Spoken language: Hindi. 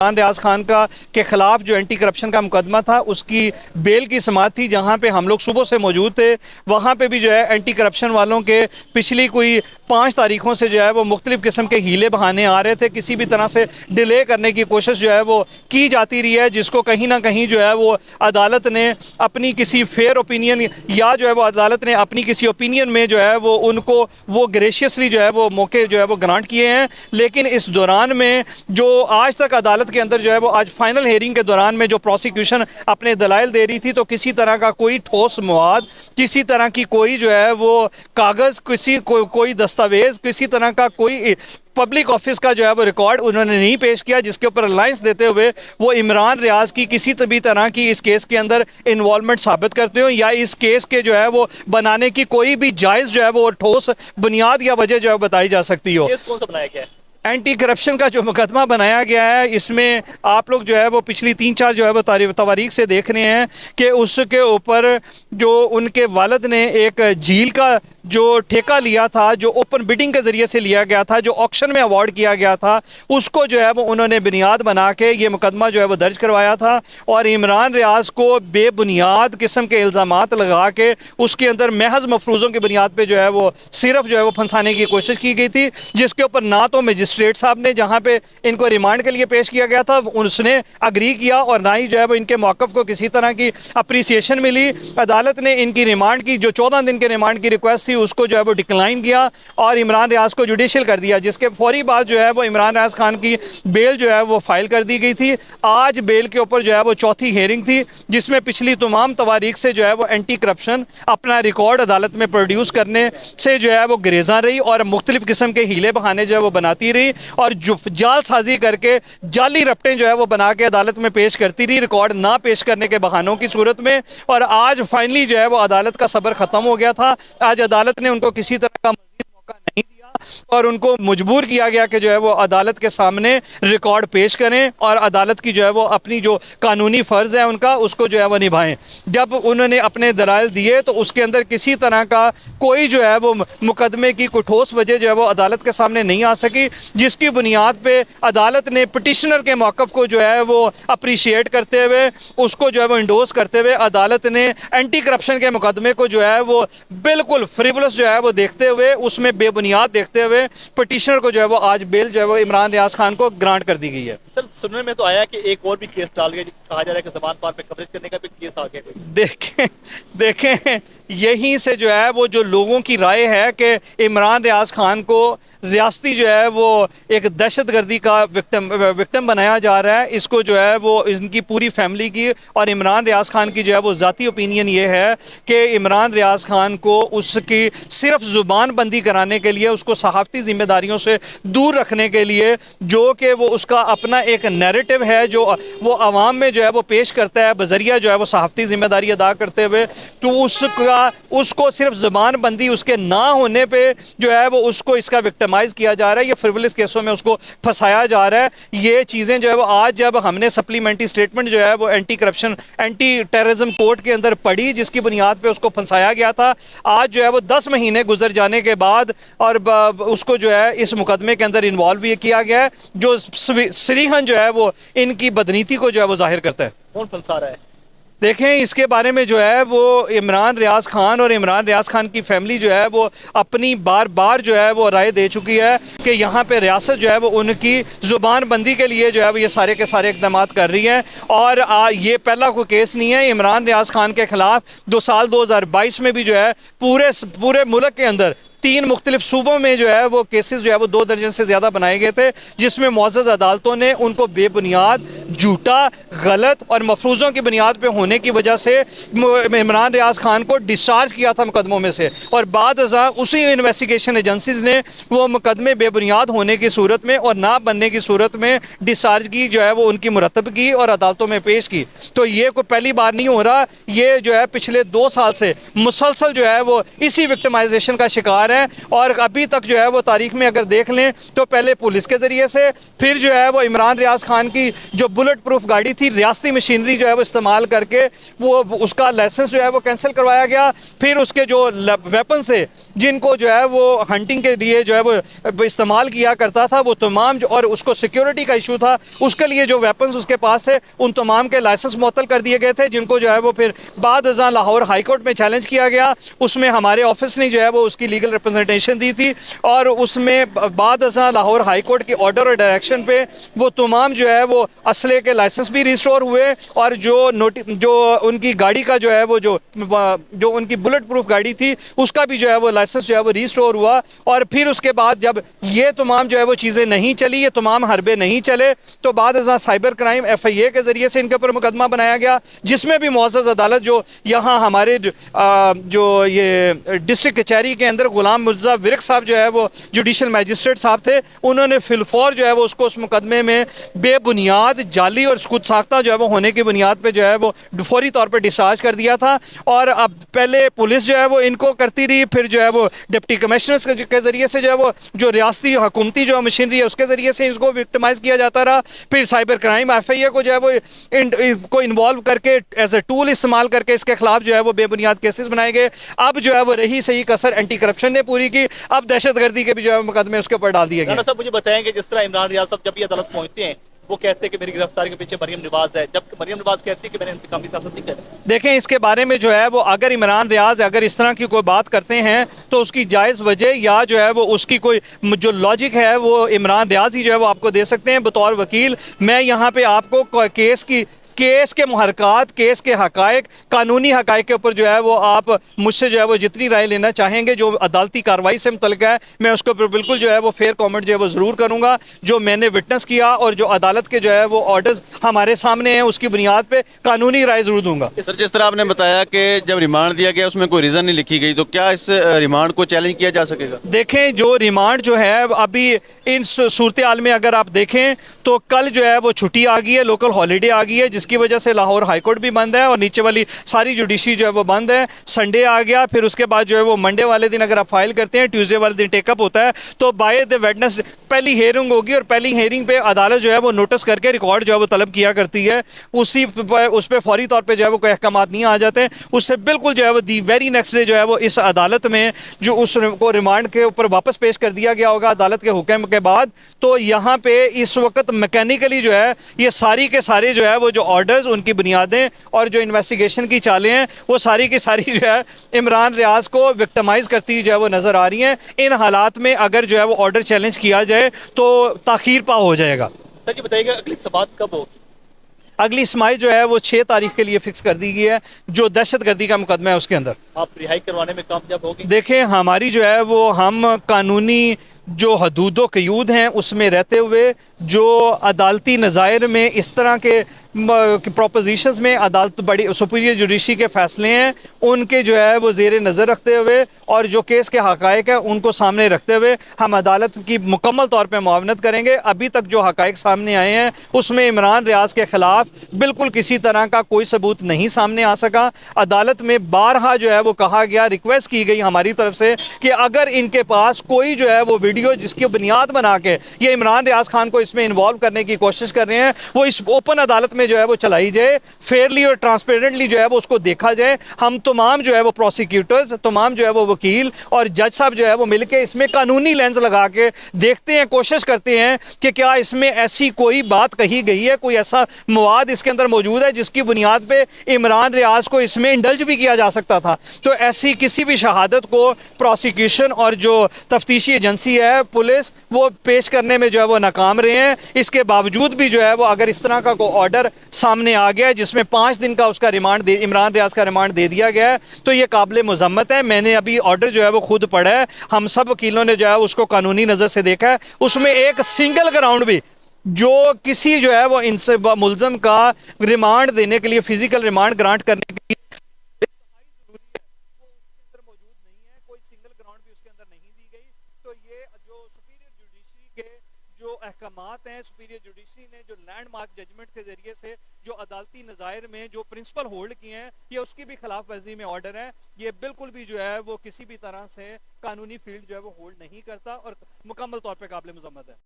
इमरान रियाज खान का के खिलाफ जो एंटी करप्शन का मुकदमा था उसकी बेल की समाअत थी, जहाँ पे हम लोग सुबह से मौजूद थे। वहाँ पे भी जो है एंटी करप्शन वालों के पिछली कोई 5 तारीखों से जो है वो मुख्तलिफ किस्म के हीले बहाने आ रहे थे, किसी भी तरह से डिले करने की कोशिश जो है वो की जाती रही है, जिसको कहीं ना कहीं जो है वो अदालत ने अपनी किसी फेयर ओपिनियन या जो है वो अदालत ने अपनी किसी ओपिनियन में जो है वो उनको वो ग्रेशियसली जो है वो मौके जो है वो ग्रांट किए हैं। लेकिन इस दौरान में जो आज तक अदालत के अंदर जो है वो आज फाइनल हेयरिंग के दौरान में जो प्रोसिक्यूशन अपने दलाइल दे रही थी, तो किसी तरह का कोई ठोस मवाद, किसी तरह की कोई जो है वो कागज़, कोई दस्तावेज, किसी तरह का कोई पब्लिक ऑफिस का जो है वो रिकॉर्ड उन्होंने नहीं पेश किया, जिसके ऊपर अलायंस देते हुए वो इमरान रियाज की किसी भी तरह की इस केस के अंदर इन्वॉल्वमेंट साबित करते हो या इस केस के जो है वो बनाने की कोई भी जायज़ जो है वो ठोस बुनियाद या वजह जो है बताई जा सकती हो। केस कौन सा बनाया गया है? एंटी करप्शन का जो मुकदमा बनाया गया है, इसमें आप लोग जो है वो पिछली 3-4 जो है वो तवारीख से देख रहे हैं कि उसके ऊपर जो उनके वालिद ने एक झील का जो ठेका लिया था, जो ओपन बिडिंग के ज़रिए से लिया गया था, जो ऑक्शन में अवार्ड किया गया था, उसको जो है वो उन्होंने बुनियाद बना के ये मुकदमा जो है वो दर्ज करवाया था और इमरान रियाज को बेबुनियाद किस्म के इल्ज़ामात लगा के उसके अंदर महज मफरूज़ों की बुनियाद पर जो है वो सिर्फ जो है वो फंसाने की कोशिश की गई थी, जिसके ऊपर ना तो मजिस्ट्रेट साहब ने जहाँ पे इनको रिमांड के लिए पेश किया गया था उसने अग्री किया और ना ही जो है वो इनके मौक़िफ़ को किसी तरह की अप्रिसिएशन मिली। अदालत ने इनकी रिमांड की जो 14 दिन के रिमांड की रिक्वेस्ट थी उसको जो है वो डिक्लाइन किया और इमरान रियाज को जुडिशियल कर दिया, जिसके फौरी बाद जो है वो इमरान रियाज खान की बेल जो है वो फाइल कर दी गई थी। आज बेल के ऊपर जो है वो चौथी हेयरिंग थी, जिसमें पिछली तमाम तवारीख से जो है वो एंटी करप्शन अपना रिकॉर्ड अदालत में प्रोड्यूस करने से जो है वो ग्रेजा रही और मुख्तलिफ किस्म के हीले बहाने जो है वो बनाती रही और जालसाजी करके जाली रपटें जो है वो बना के अदालत में पेश करती रही, रिकॉर्ड ना पेश करने के बहानों की सूरत में। और आज फाइनली जो है वो अदालत का सब्र ख़त्म हो गया था। आज अदालत ने उनको किसी तरह का मज़ीद मौका नहीं दिया और उनको मजबूर किया गया कि जो है वो अदालत के सामने रिकॉर्ड पेश करें और अदालत की जो है वो अपनी जो कानूनी फ़र्ज़ है उनका उसको जो है वो निभाएं। जब उन्होंने अपने दलाइल दिए तो उसके अंदर किसी तरह का कोई जो है वो मुकदमे की कोई ठोस वजह जो है वो अदालत के सामने नहीं आ सकी, जिसकी बुनियाद पे अदालत ने पिटिशनर के मौक़िफ़ को जो है वो अप्रिशिएट करते हुए उसको जो है वो इंडोर्स करते हुए अदालत ने एंटी करप्शन के मुकदमे को जो है वो बिल्कुल फ्रिवलस जो है वो देखते हुए उसमें बेबुनियाद देखते हुए पिटिशनर को जो है वो आज बेल जो है वो इमरान रियाज खान को ग्रांट कर दी गई है। सर सुनने में तो आया कि एक और भी केस डाल गया, कहा जा रहा है कि ज़बान पार पे कवरेज करने का भी केस आ गया। देखें यहीं से जो है वो जो लोगों की राय है कि इमरान रियाज खान को रियासती जो है वो एक दहशतगर्दी का विक्टिम बनाया जा रहा है, इसको जो है वो इनकी पूरी फैमिली की और इमरान रियाज खान की जो है वो ज़ाती ओपिनियन ये है कि इमरान रियाज खान को उसकी सिर्फ ज़ुबान बंदी कराने के लिए, उसको सहाफ़ती ज़िम्मेदारियों से दूर रखने के लिए, जो कि वो उसका अपना एक नैरेटिव है जो वो आवाम में जो है वो पेश करता है बज़रिया जो है वो सहाफ़ती ज़िम्मेदारी अदा करते हुए, तो उसको सिर्फ ज़ुबान बंदी उसके ना होने पे जो है वो उसको इसका विक्टिमाइज़ किया जा रहा है, ये फ्रिवलिस केसों में उसको फंसाया जा रहा है। ये चीज़ें जो है वो आज जब हमने सप्लीमेंट्री स्टेटमेंट जो है वो anti corruption anti terrorism court के अंदर पढ़ी, जिसकी बुनियाद पे उसको फंसाया गया था, आज जो है वो 10 महीने गुजर जाने के बाद और उसको जो है इस मुकदमे के अंदर इन्वॉल्व भी किया गया है, जो सरीहन जो है वो इनकी बदनीति को जो है वो जाहिर करता है। कौन फंसा रहा है? देखें इसके बारे में जो है वो इमरान रियाज खान और इमरान रियाज खान की फैमिली जो है वो अपनी बार बार जो है वो राय दे चुकी है कि यहाँ पे रियासत जो है वो उनकी ज़ुबान बंदी के लिए जो है वो ये सारे के सारे इक़दाम कर रही हैं। और ये पहला कोई केस नहीं है, इमरान रियाज खान के ख़िलाफ़ 2022 में भी जो है पूरे मुल्क के अंदर 3 मुख्तलिफ सूबों में जो है वो केसेस जो है वो 2 दर्जन से ज़्यादा बनाए गए थे, जिसमें मुअज़्ज़ज़ अदालतों ने उनको बेबुनियाद, झूठा, गलत और मफरूज़ों की बुनियाद पे होने की वजह से इमरान रियाज खान को डिस्चार्ज किया था मुकदमों में से, और बाद उसी इन्वेस्टिगेशन एजेंसीज़ ने वो मुकदमे बेबुनियाद होने की सूरत में और ना बनने की सूरत में डिस्चार्ज की जो है वो उनकी मुरतब की और अदालतों में पेश की। तो ये कोई पहली बार नहीं हो रहा, ये जो है पिछले 2 साल से मुसलसल जो है वो इसी विक्टिमाइजेशन का शिकार है। और अभी तक जो है वो तारीख में अगर देख लें तो पहले पुलिस के जरिए से, फिर जो है वो इमरान रियाज खान की जो बुलेट प्रूफ गाड़ी थी, रियासती मशीनरी जो है वो इस्तेमाल करके वो उसका लाइसेंस जो है वो कैंसिल करवाया गया, फिर उसके जो वेपन से जिनको जो है वो हंटिंग के लिए जो है वो इस्तेमाल किया करता था, वो तमाम और उसको सिक्योरिटी का इशू था, उसके लिए जो वेपन्स उसके पास थे उन तमाम के लाइसेंस मुअत्तल कर दिए गए थे, जिनको जो है वो फिर बाद अज़ां लाहौर हाई कोर्ट में चैलेंज किया गया। उसमें हमारे ऑफिस ने जो है वो उसकी लीगल रिप्रेजेंटेशन दी थी और उसमें बाद अज़ां लाहौर हाई कोर्ट की ऑर्डर और डायरेक्शन पे वो तमाम जो है वो असले के लाइसेंस भी रिस्टोर हुए और जो उनकी गाड़ी का जो है वो जो उनकी बुलेट प्रूफ गाड़ी थी उसका भी जो है वो लाइसेंस जो है वो रिस्टोर हुआ। और फिर उसके बाद जब ये तमाम जो है वो चीज़ें नहीं चली, ये तमाम हरबे नहीं चले, तो बाद अज़ां साइबर क्राइम FIA के ज़रिए से इनके ऊपर मुकदमा बनाया गया, जिसमें भी मुअज़्ज़ज़ अदालत जो यहाँ हमारे जो ये डिस्ट्रिक्ट कचहरी के अंदर गुलाम मुर्जा विरक साहब जो है वो जुडिशल मैजिस्ट्रेट साहब थे, उन्होंने फिलफौर जो है वो उसको उस मुकदमे में बेबुनियाद जाली और खुद साख्ता जो है वो होने की बुनियाद पे जो है वो फौरी तौर पर डिस्चार्ज कर दिया था। और अब पहले पुलिस जो है वो इनको करती रही, फिर जो है वो डिप्टी कमिश्नर्स के ज़रिए से जो है वो जो रियासती हुकूमती जो मशीनरी है उसके ज़रिए से इसको विक्टिमाइज़ किया जाता रहा। फिर साइबर क्राइम FIA को जो है वो को इन्वॉल्व करके एज ए टूल इस्तेमाल करके इसके खिलाफ जो है वो बेबुनियाद केसेस बनाए गए। अब जो है वो रही सही कसर एंटी करप्शन ने पूरी की, अब दहशतगर्दी के भी जो है मुकदमे उसके ऊपर डाल दिए गए। साहब मुझे बताएंगे, जिस तरह इमरान रियाज साहब जब ये अदालत पहुंचते हैं वो कहते हैं कि मेरी गिरफ्तारी के पीछे मरियम नवाज है, जबकि मरियम नवाज कहती है कि मैंने इंतकामी सियासत नहीं करी। देखें, इसके बारे में जो है वो अगर इमरान रियाज अगर इस तरह की कोई बात करते हैं तो उसकी जायज़ वजह या जो है वो उसकी कोई जो लॉजिक है वो इमरान रियाज ही जो है वो आपको दे सकते हैं बतौर वकील। मैं यहाँ पे आपको केस के मुहरकात, केस के हकायक, कानूनी हकायक के ऊपर जो है वो आप मुझसे जो है वो जितनी राय लेना चाहेंगे जो अदालती कार्रवाई से मुतल्लिक है, मैं उसके ऊपर बिल्कुल जो है वो फेयर कमेंट जो है वो ज़रूर करूँगा। जो मैंने विटनेस किया और जो अदालत के जो है वो ऑर्डर्स हमारे सामने हैं उसकी बुनियाद पर कानूनी राय ज़रूर दूंगा। सर, जिस तरह आपने बताया कि जब रिमांड दिया गया उसमें कोई रीज़न नहीं लिखी गई, तो क्या इस रिमांड को चैलेंज किया जा सकेगा? देखें, जो रिमांड जो है अभी इन सूरत हाल में अगर आप देखें तो कल जो है वो छुट्टी आ गई है, लोकल हॉलीडे आ गई है, जिसकी वजह से लाहौर हाई कोर्ट भी बंद है और नीचे वाली सारी जुडिशरी जो है वो बंद है। संडे आ गया, फिर उसके बाद जो है वो मंडे वाले दिन अगर आप फाइल करते हैं, ट्यूसडे वाले दिन टेकअप होता है, तो बाय द वेडनेसडे पहली हियरिंग होगी और पहली हियरिंग पे अदालत जो है वो नोटिस करके रिकॉर्ड जो है वो तलब किया करती है। उस पर फौरी तौर पर जो है वो कोई अहकामात नहीं आ जाते, उससे बिल्कुल जो है वो दी वेरी नेक्स्ट डे जो है वो इस अदालत में जो उसको रिमांड के ऊपर वापस पेश कर दिया गया होगा अदालत के हुक्म के बाद। तो यहाँ पे इस वक्त मैकेनिकली जो है ये सारी के सारे जो है वो जो ऑर्डर्स, उनकी बुनियादें और जो इन्वेस्टिगेशन की चालें हैं वो सारी की सारी जो है इमरान रियाज को विक्टिमाइज करती जो है वो नज़र आ रही हैं। इन हालात में अगर जो है वो ऑर्डर चैलेंज किया जाए तो ताखीर पा हो जाएगा। सर जी बताइएगा, अगली समाअत कब होगी? अगली समाअत जो है वो 6 तारीख के लिए फिक्स कर दी गई है, जो दहशतगर्दी का मुकदमा है उसके अंदर। आप रिहाई करवाने में कामयाब होगी? देखें, हमारी जो है वो हम कानूनी जो हदूदो क़यूद हैं उसमें रहते हुए जो अदालती नज़ायर में इस तरह के प्रोपोजिशंस में अदालत बड़ी सुपीरियर जुडिशरी के फ़ैसले हैं उनके जो है वो ज़ेर नज़र रखते हुए और जो केस के हक़ाइक़ हैं उनको सामने रखते हुए हम अदालत की मुकम्मल तौर पर मुआवनत करेंगे। अभी तक जो हक़ाइक़ सामने आए हैं उसमें इमरान रियाज के ख़िलाफ़ बिल्कुल किसी तरह का कोई सबूत नहीं सामने आ सका। अदालत में बारहा जो है वो कहा गया, रिक्वेस्ट की गई हमारी तरफ से कि अगर इनके पास कोई जो है वो वीडियो जिसकी बुनियाद बना के ये इमरान रियाज खान को इसमें इन्वॉल्व करने की कोशिश कर रहे हैं वो इस ओपन अदालत में जो है वो चलाई जाए, फेयरली और ट्रांसपेरेंटली जो है वो उसको देखा जाए। हम तमाम जो है वो प्रोसिक्यूटर्स, तमाम जो है वो वकील और जज साहब जो है वो मिलकर इसमें कानूनी लेंस लगा के देखते हैं, कोशिश करते हैं कि क्या इसमें ऐसी कोई बात कही गई है, कोई ऐसा मवाद इसके अंदर मौजूद है जिसकी बुनियाद पे इमरान रियाज को इसमें इंडल्ज भी किया जा सकता था। तो ऐसी किसी भी शहादत को प्रोसिक्यूशन और जो तफ्तीशी एजेंसी है पुलिस वो पेश करने में जो है वो नाकाम रहे हैं। इसके बावजूद भी जो है वो अगर इस तरह का कोई ऑर्डर सामने आ गया है जिसमें 5 दिन का उसका रिमांड इमरान रियाज का रिमांड दे दिया गया है तो ये काबिल मुज़म्मत है। मैंने अभी ऑर्डर जो है वो खुद पढ़ा है, हम सब वकीलों ने जो है उसको कानूनी नज़र से देखा है, उसमें एक सिंगल ग्राउंड भी जो किसी जो है वो इनसे मुल्ज़म का रिमांड देने के लिए, फिजिकल रिमांड ग्रांट करने के लिए अहकामात हैं सुपीरियर जुडिशरी ने जो लैंडमार्क जजमेंट के जरिए से जो अदालती नज़ायर में जो प्रिंसिपल होल्ड किए हैं ये उसकी भी खिलाफ वर्जी में ऑर्डर है। ये बिल्कुल भी जो है वो किसी भी तरह से कानूनी फील्ड जो है वो होल्ड नहीं करता और मुकम्मल तौर पे काबिल मुज़म्मत है।